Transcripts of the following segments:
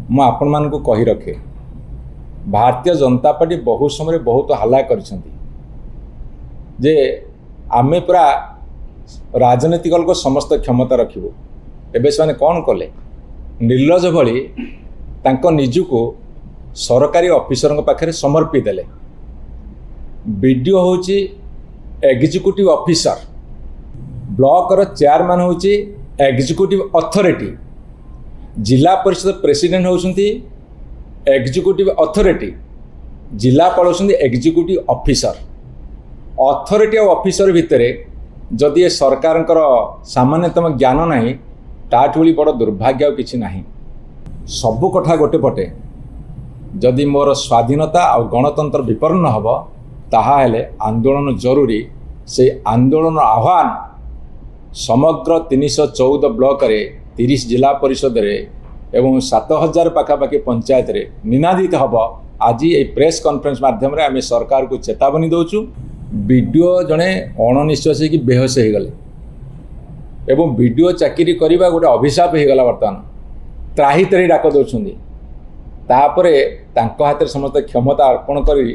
ମୁଁ ଆପଣମାନଙ୍କୁ କହି ରଖେ, ଭାରତୀୟ जनता पार्टी बहु समय बहुत हल्ला करिसेंती जे आमे पूरा राजनीतिक को समस्त क्षमता रखिबो। एबे से कौन कले, निर्लज भली तांको निजुको सरकारी ऑफिसर पाखे समर्पी देले। बीडीओ होची एग्जीक्यूटिव ऑफिसर, ब्लॉक रो चेयरमैन होची executive authority, zila parishad president होउछंती एग्जीक्यूटिव अथॉरिटी, जिलापाल होउछंती एग्जीक्यूटिव ऑफिसर। अथॉरिटी और ऑफिसर भितर जदि सरकार सामान्यतम ज्ञान नहीं, ताठ भली बड़ दुर्भाग्य किछि नहीं। सबु कथा गोटे पटे जदि मोर स्वाधीनता और गणतंत्र विपन्न हम ताहा हेले आंदोलन जरूरी। से आंदोलन आह्वान समग्र 314 ब्लॉक रे 30 जिला परिषद रे एवं 7000 पाखापाखि पंचायत रे निनादित हम। आज ये प्रेस कॉन्फ्रेंस माध्यम रे आमे सरकार को चेतावनी दौचु। बीडीओ जड़े अणनिश्वास कि बेहोश हो गले एवं बीडीओ चाकरी करने गोटे अभिशाप हो गला। बर्तमान त्राही त्राही डाक दौरान तापरे तांको हाथ समस्त क्षमता अर्पण करी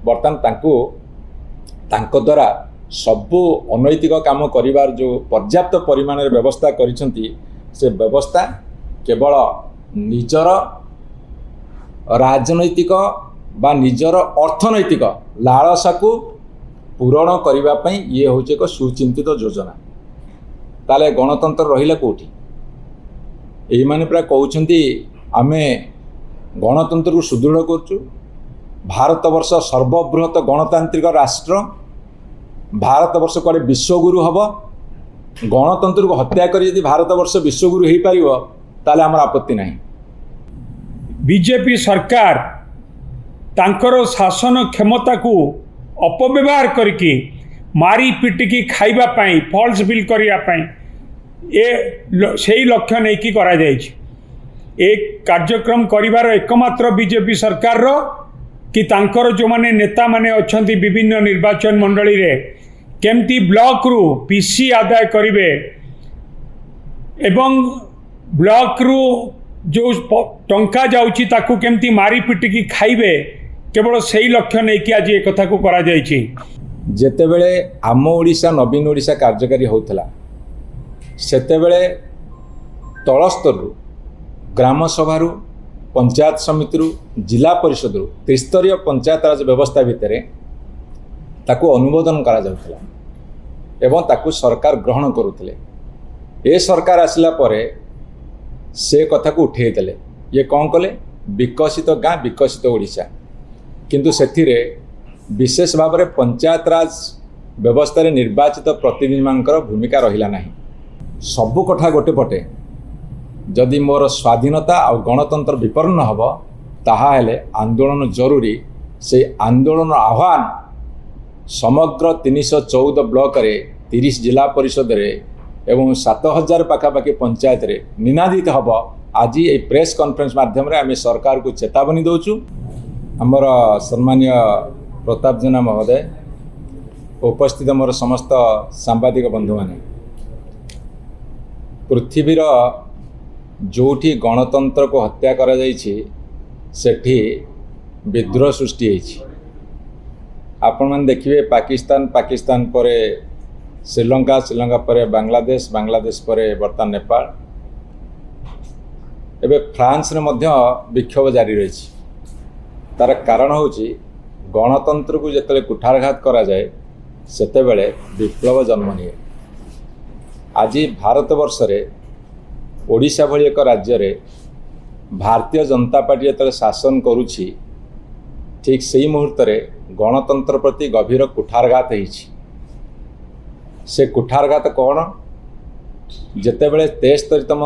बर्तमान तांको द्वारा सबु अनैतिक काम करिवार जो पर्याप्त परिमाण व्यवस्था करिसेंती, से व्यवस्था केवल निजर राजनैतिक बा निजर अर्थनैतिक लालसा को पूरण करने ये हूँ एक सुचिंतित योजना। ताले गणतंत्र रहिला कोठी? यही माने प्राय कहउछंती आमे गणतंत्र को सुदृढ़ करचु। भारत वर्ष सर्वबृहत गणतांत्रिक राष्ट्र, भारत वर्ष कड़े विश्वगुरु हम। गणतंत्र को हत्या करी यदि भारत वर्ष विश्वगुरु हो पारिबो ताले हमर आपत्ति नहीं। बीजेपी सरकार तांकर शासन क्षमता को अपव्यवहार करके मारी पिटिकी खाइबा पाई, फॉल्स बिल करिया पाई ए सही लक्ष्य नहीं कि करा जायछि। एक कार्यक्रम करिवार एकमात्र बीजेपी सरकार रो कि तांकर जो माने नेता माने अछंती विभिन्न निर्वाचन मंडली रे केमती ब्लॉक रु पीसी आदाय करिवे एवं ब्लॉक रु जो टंका जाउची ताकू केमती मारी पिटिकी खाइबे, केवल सही लक्ष्य नहीं कि आज एक कथा को करा जायछि। जेतेबेले आम ओडिशा नवीन ओडिशा कार्यकारी होउथला सेतेबेले तलस्तर ग्राम सभा पंचायत समिति जिला परिषद त्रिस्तरीय पंचायत राज व्यवस्था भितर ताकू अनुमोदन करा जाउथला एवं ताकू सरकार ग्रहण करुथिले। ए सरकार आसिला परे से कथा को उठे देले। ये कौन कले? विकसित गाँ विकसित ओडिशा, किंतु सेथिरे विशेष भाव में पंचायत राज व्यवस्था रे निर्वाचित प्रतिनिधि मानकर भूमिका रहिला नहीं। सबु कथा गोटे पटे जदि मोर स्वाधीनता और गणतंत्र विपन्न हम ताहा हेले आंदोलन जरूरी। से आंदोलन आह्वान समग्र 314 ब्लॉक रे 30 जिला परिषद रे एवं 7000 पाखापाखि पंचायत रे निनादित हम। आज ये प्रेस कॉन्फ्रेंस माध्यम रे आमे सरकार को चेतावनी दौचु। आमर सम्मानीय प्रताप जेना महोदय, उपस्थित मोर समस्त सांबादिक बंधु माने, पृथ्वीर जोठी गणतंत्र को हत्या करा जाइछि सेठी विद्रोह सृष्टि होइछि। आपण मान देखिए पाकिस्तान परे श्रीलंका परे बांग्लादेश परे बर्तमान नेपाल, एबे फ्रांस रे मध्य विक्षोभ जारी रही। तार कारण होची गणतंत्र को जिते कुठारघात करा जाए सेतेबेले विप्लव जन्म निए। आज भारत वर्ष रे ओडिशा भली एक राज्य रे भारतीय जनता पार्टी जो शासन करुछि, ठीक सही मुहूर्त रे गणतंत्र प्रति गभीर कुठारघात होइछि। से कुठारघात कौन? जेतेबेले 73तम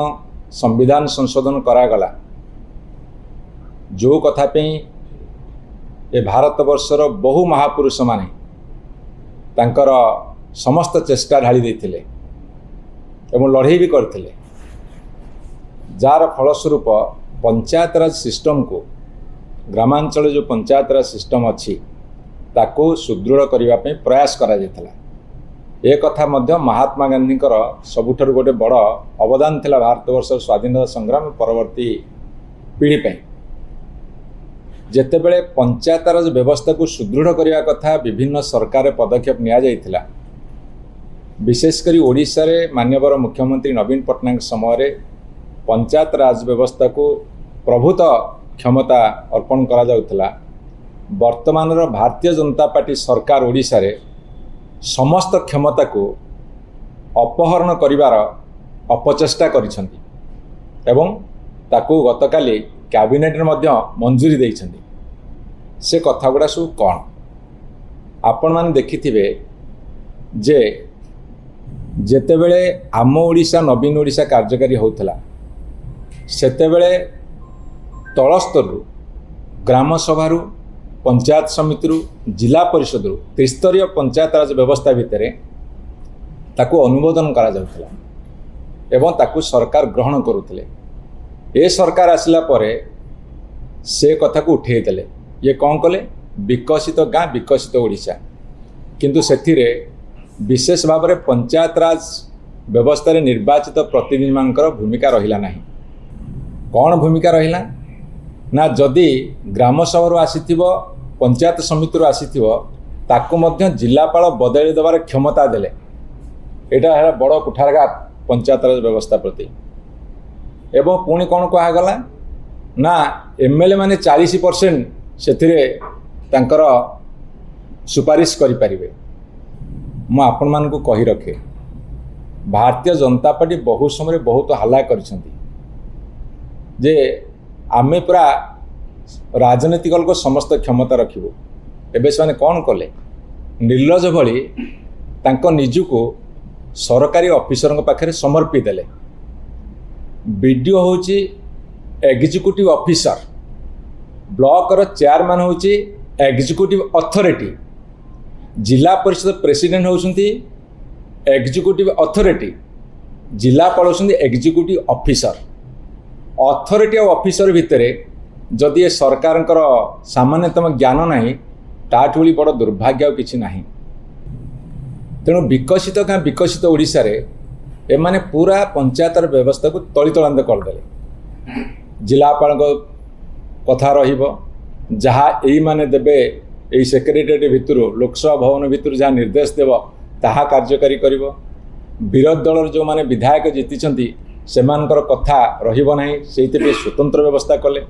संविधान संशोधन करागला, जो कथा पे ए भारत वर्षर बहु महापुरुष माने तांकर समस्त चेष्टा ढाली देथिले एवं लड़ाई भी करथिले, जार फलस्वरूप पंचायत राज सिस्टम को ग्रामांचल जो पंचायत राज सिस्टम अच्छी ताको सुदृढ़ करने पे प्रयास करा जायतला। ए कथा मध्य महात्मा गांधी सबुठारु गोटे बड़ अवदान थिला भारत वर्ष स्वाधीनता संग्राम परवर्ती पीढ़ी पे जेतेबेले पंचायत राज व्यवस्था को सुदृढ़ करने कथा विभिन्न सरकार पदक्षेप निया जाइथिला। विशेषकर ओडिशा रे माननीय मुख्यमंत्री नवीन पट्टनायक समय पंचायत राज व्यवस्था को प्रभुत क्षमता अर्पण करा जाउथिला। वर्तमान भारतीय जनता पार्टी सरकार ओडिशा रे समस्त क्षमता को अपहरण करिवार अपचेष्टा करिसंती एवं ताकू गतकाली कैबिनेट रे मंजूरी देइछंती। से कथा गुड़ा सब कौन आपण माने देखिथिबे जे जेतेबेले आम ओडिशा नवीन ओडिशा कार्यकारी होउथला सेतेबेले तल स्तरु ग्राम सभारू पंचायत समिति जिला परिषद त्रिस्तरीय पंचायत राज व्यवस्था भितर ताकू अनुमोदन करा जाउथला एवं ताकू सरकार ग्रहण करुथिले। ए सरकार आसिला परे से कथा को उठे देले। ये कौन कले विकसित गाँ विकसित ओडिशा किंतु सेथिरे विशेष भाव में पंचायत राज व्यवस्था रे निर्वाचित प्रतिनिधि मानकर भूमिका रहिला नाही। कौन भूमिका रहिला ना जदि ग्राम सभा आसीथिबो पंचायत समिति आसीथिबो ताकू मध्य जिलापाल बदली देवार क्षमता देले। एटा है बड़ कुठारघात पंचायत राज व्यवस्था प्रति। एवं पुणी कौन कहगला ना एमएलए माने 40% सेथिरे तांकर सुपारिश करि परिबे। मु आपण मान को कहि रखे भारतीय जनता पार्टी बहुत समय बहुत हल्ला करिसंती जे आमे पूरा राजनीतिक को समस्त क्षमता रखिबो। एबे से कौन कले निर्लज भली तांको निजुको सरकारी ऑफिसर पाखे समर्पी देले। बीडीओ होची एग्जीक्यूटिव ऑफिसर ब्लॉक रो चेयरमैन होची executive authority zila parishad president होउछंती एग्जीक्यूटिव अथॉरिटी जिलापाल होउछंती एग्जीक्यूटिव ऑफिसर। अथॉरिटी और ऑफिसर भितरे जदि ये सरकारଙ୍କର सामान्यतम ज्ञान नाही ताठ भली बड़ दुर्भाग्य और किछि नाही। तेणु विकसित गाँ विकसित ओडिशा रे एमाने पूरा पंचायत व्यवस्था को तलितलांत करदेले। जिलापाल कथा रहिबो जहाँ एई माने देबे एई सेक्रेटेरिएट भितर लोकसभा भवन भितर जहाँ निर्देश देव ताहा कार्यकारी करिवो। विरोधी दल जो माने विधायक जीतिछंती सेमानकर कथा रहिबो नाही सेइते स्वतंत्र व्यवस्था कले।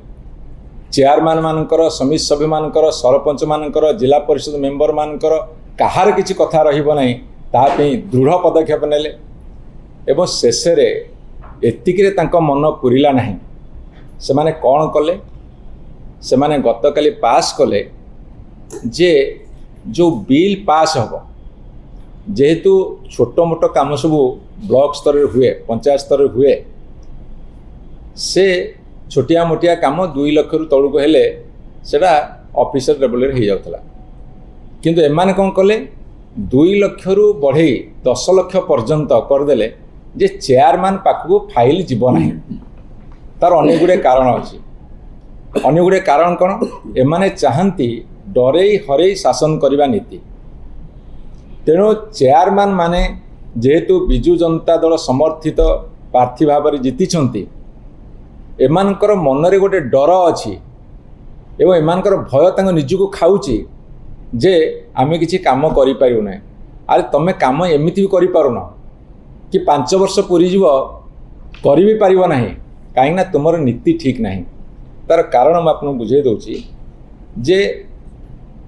चेयरमैन मानकर समिति सभ्य मानकर सरपंच मानकर जिला परिषद मेंबर मानकर कहार किछि कथा रहिबो नाही तापई दृढ़ पदक्षेप नेले। एवं शेष एतिकिरे तांको मन पुरिला नाही। सेमाने कौन कले सेमाने गतकाली पास कले जे जो बिल पास हम जेहेतु छोट मोट काम सब ब्लॉक स्तर हुए पंचायत स्तर हुए से छोटिया मोटिया काम 2 लाख रु तलू हेले सेटा ऑफिसर लेवल हो जाउथला। किंतु एमाने कौन कले 2 लाख रु बढ़े 10 लाख पर्यंत करदेले जे चेयरमैन पाखु फाइल जीव नाही। तार अनेक गुड़े कारण अच्छी। अनेक गुड़े कारण कौन एमाने चाहती डरई हरई शासन करने नीति। तेणु चेयरमैन माने जेहेतु बिजु जनता दल समर्थित प्रार्थी भाव में जीति एमानकर मनरे गोटे डर अच्छी एवं एमानकर भय तांको निजको खाऊची जे आमे किछि काम करि पारिउ नै। अरे तमे काम एमिति भी करि पारुना कि 5 वर्ष पूरी जीव करि भी पारिबो नाही काहेकि ना तुमर नीति ठीक नाही। तार कारण मैं आपको बुझे दूची जे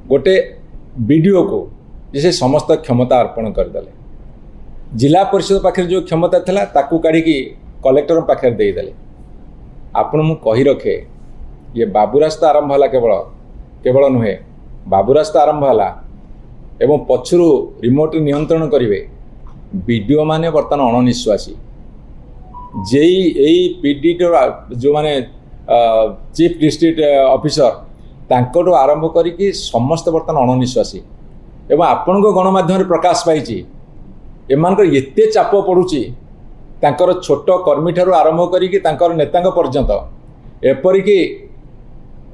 गोटे बीडीओ को जैसे समस्त क्षमता अर्पण करदेले। जिला परिषद पाखे जो क्षमता थिला ताकू काढ़ी कलेक्टर पाखे देदेले। आपण मु कही रखे ये बाबूराज तो आरंभ है केवल केवल नुहे बाबूराज तो आरंभ है एवं पछरू रिमोट नियंत्रण करेंगे बीडीओ माने बर्तमान अणनिश्वासी जेई एई पीडी जो माने चीफ डिस्ट्रिक्ट ऑफिसर तांकोटो आरंभ करी समस्त बर्तमान अणनिश्वासी एवं आपण गणमाध्यम प्रकाश पाई एमानकर एते चाप पड़ुची तांकर छोट कर्मी ठारू आरंभ करी तांकर नेता पर्यंत एपरिक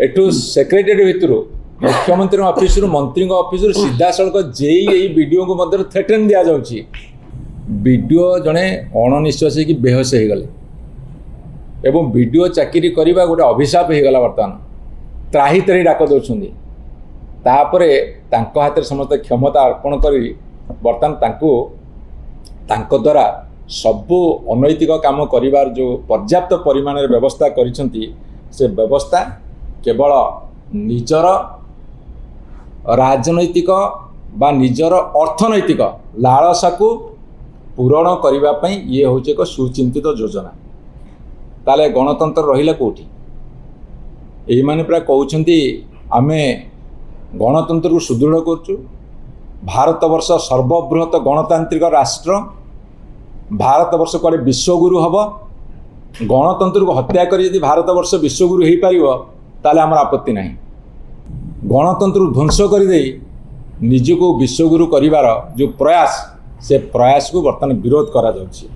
एठू सेक्रेटेरिएट भितर मुख्यमंत्री ऑफिस मंत्री ऑफिस सीधा सड़क जेई बीडीओ को मध्य थ्रेटन दि जाऊँगी। बीडीओ जड़े अणनिश्वासी कि बेहोश हो गले एवं वीडियो चाकरी करवा गोटे अभिशाप हो गला बर्तमान त्राही त्राही डाक दौरान तापर हाथ में समस्त क्षमता अर्पण कर बर्तमान तांको द्वारा सबू अनैतिक काम करिवार जो पर्याप्त परिमाण व्यवस्था करिसेंती से व्यवस्था केवल निजर राजनैतिक बा निजर अर्थनैतिक लालसा को पूरण करने ये हूँ एक सुचिंतित योजना ताले गणतंत्र रहिला कोठी यही माने पूरा कहउछंती आमे गणतंत्र को सुदृढ़ करचु भारत वर्ष सर्वबृहत गणतांत्रिक राष्ट्र भारत वर्ष कुआडे विश्वगुरु हब गणतंत्र को हत्या करी यदि भारत वर्ष विश्वगुरु हो पार ताले आमर आपत्ति नहीं गणतंत्र ध्वंस कर दे निजको विश्वगुरु करिवार जो प्रयास से प्रयास को बर्तमान विरोध करा जाउछि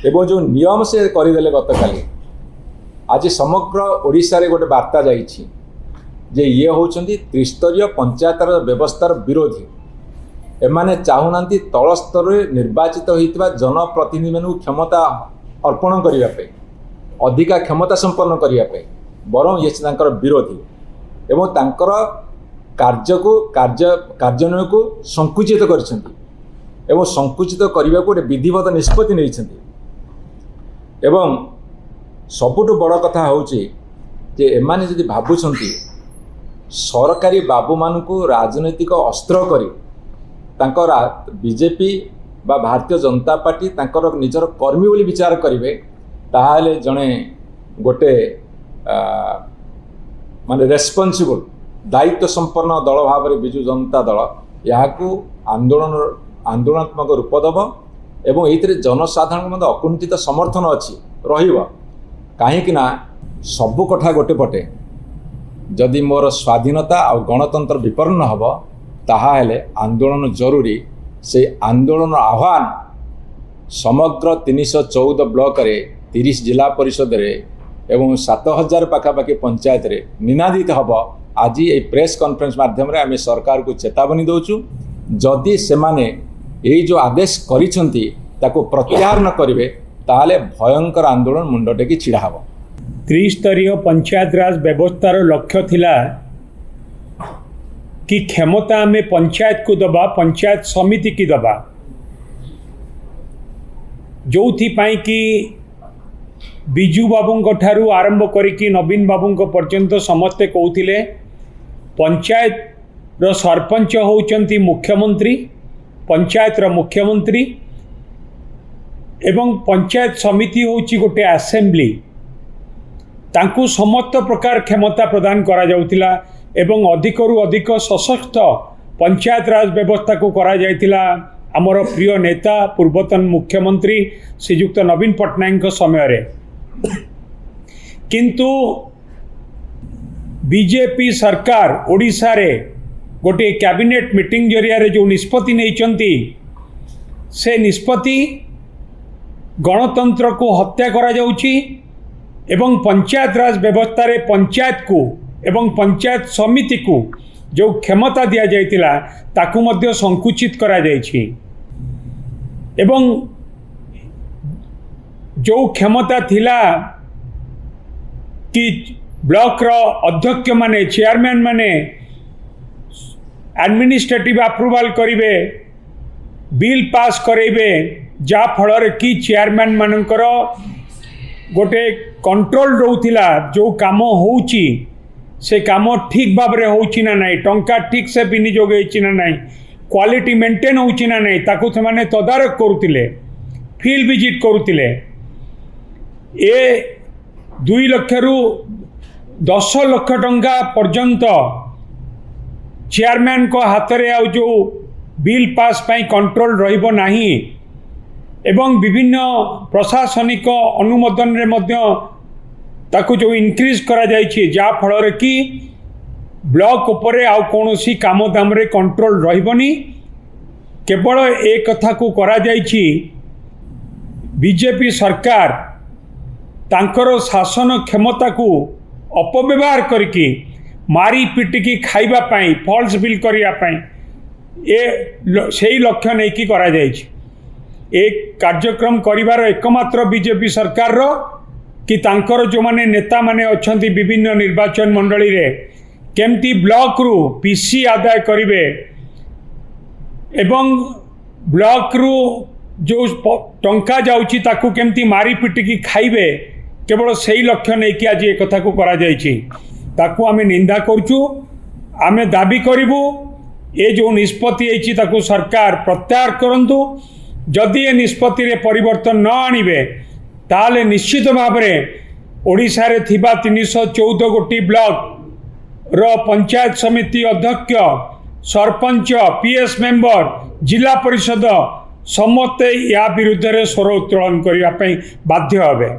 एवं जो नियम से करदेले गतकाली आज समग्र ओडिशा रे गोटे वार्ता जाइछि जे ये होउछंती त्रिस्तरीय पंचायतर व्यवस्थार विरोधी एमाने चाहुनांती तल स्तर रे निर्वाचित होइतिबा जनप्रतिनिधि मानू क्षमता अर्पण करिया पे अधिका क्षमता संपन्न करिया पे बरं ये तांकर विरोधी एवं तांकर कार्यान्वयन को संकुचित करिसेंती एवं संकुचित करने को गोटे विधिवत निष्पत्ति नहीं एवं सबुठ बड़ कथा होची जे एमाने जदि भाबुछंती सरकारी बाबू मानू राजनैतिक अस्त्र करी तांकर बीजेपी बा भारतीय जनता पार्टी तांकर निजर कर्मी बोली विचार करेंगे ताहले जड़े गोटे माने रेस्पॉन्सिबल दायित्व संपन्न दल भाव में विजु जनता दल यहाँ आंदोलनात्मक रूप दब एवं ये जनसाधारण मध्य अकुंठित समर्थन अच्छी कहीं सबु कथा गोटे पटे जदि मोर स्वाधीनता और गणतंत्र विपन्न हम ताहाले आंदोलन जरूरी से आंदोलन आह्वान समग्र 314 ब्लॉक रे 30 जिला परिषद रे एवं 7000 पाखापाखि पंचायत रे निनादित हम आज ये प्रेस कॉन्फ्रेंस माध्यम रे आम सरकार को चेतावनी दौचु जदि से माने यही जो आदेश करिसेंती ताको प्रत्याहार न करेंगे ताहले भयंकर आंदोलन मुंड टेकी छिड़ा हम त्रिस्तरीय पंचायत राज व्यवस्थार लक्ष्य थिला कि क्षमता आम पंचायत को दबा पंचायत समिति की दबा जो कि बिजू बाबू ठारू आरंभ करिकी नवीन बाबू पर्यंत समस्ते कहते पंचायत रो सरपंच होउचंती मुख्यमंत्री पंचायत रो मुख्यमंत्री एवं पंचायत समिति होउची गोटे असेंबली तांकु समस्त प्रकार क्षमता प्रदान करा जाउतिला एवं अधिकरु अधिक सशक्त पंचायत राज व्यवस्था को करा जाइतिला आमर प्रिय नेता पूर्वतन मुख्यमंत्री श्रीयुक्त नवीन पट्टनायक समय रे किंतु बीजेपी सरकार ओडिशा रे गोटे कैबिनेट मीटिंग जरिया रे जो निष्पत्ति नहीं से निष्पत्ति गणतंत्र को हत्या करा जाउची एवं पंचायत राज व्यवस्था रे पंचायत को एवं पंचायत समिति को जो क्षमता दिया जाइतिला ताकू मध्य संकुचित करा जाइछि एवं जो क्षमता थिला कि ब्लॉक रो अध्यक्ष माने चेयरमैन माने एडमिनिस्ट्रेटिव अप्रूवल करिवे बिल पास करेबे जा फल कि चेयरमैन मानकर गोटे कंट्रोल रोथिला जो काम होउची से काम ठीक भाव में होउची ना नहीं टंका ठीक से विनियोग होइची ना नहीं क्वालिटी मेंटेन होउची ना नहीं ताकू से माने तदारक करुतिले फील्ड विजिट करुतिले ए 2 लाख रु 10 लाख टंका पर्यंत चेयरमैन को हाथ रे आ जो बिल पास पाई कंट्रोल रहिबो नाही एवं विभिन्न प्रशासनिक अनुमोदन रे मध्य ताकू जो इंक्रीज करा जाइछि जा फल कि ब्लॉक उपरे आ कोनोसी काम दाम रे कंट्रोल रहिबनी केवल ए कथा को करा जाइछि बीजेपी सरकार तांकर शासन क्षमता को अपव्यवहार करके मारी पिटिकी खाइबा पाई फॉल्स बिल करिया पाई ए सेही लक्ष्य नहीं कि करा जाइछि एक कार्यक्रम करिवार एकमात्र बीजेपी सरकार रो कि तांकर जो माने नेता माने अछंती विभिन्न निर्वाचन मंडली रे केमती ब्लॉक रु पीसी आदाय करिवे एवं ब्लॉक रु जो टंका जाउची ताकू केमती मारी पिटिकी खाइबे केवल सही लक्ष्य नहीं कि आज ये कथा को करा जायछि ताकू आमे निंदा करछु। आमे दाबी करिवु ये जो निष्पत्ति होइछि ताकू सरकार प्रत्याहार करंतु। जदि ये निष्पत्ति रे परिवर्तन न आनिबे ताले निश्चित भाव ओडिशा रे थिबा 314 गोटी ब्लॉक रो पंचायत समिति अध्यक्ष सरपंच पीएस मेंबर जिला परिषद समस्ते या विरुद्ध रे स्वर उत्तोलन करने बाध्य हेबे।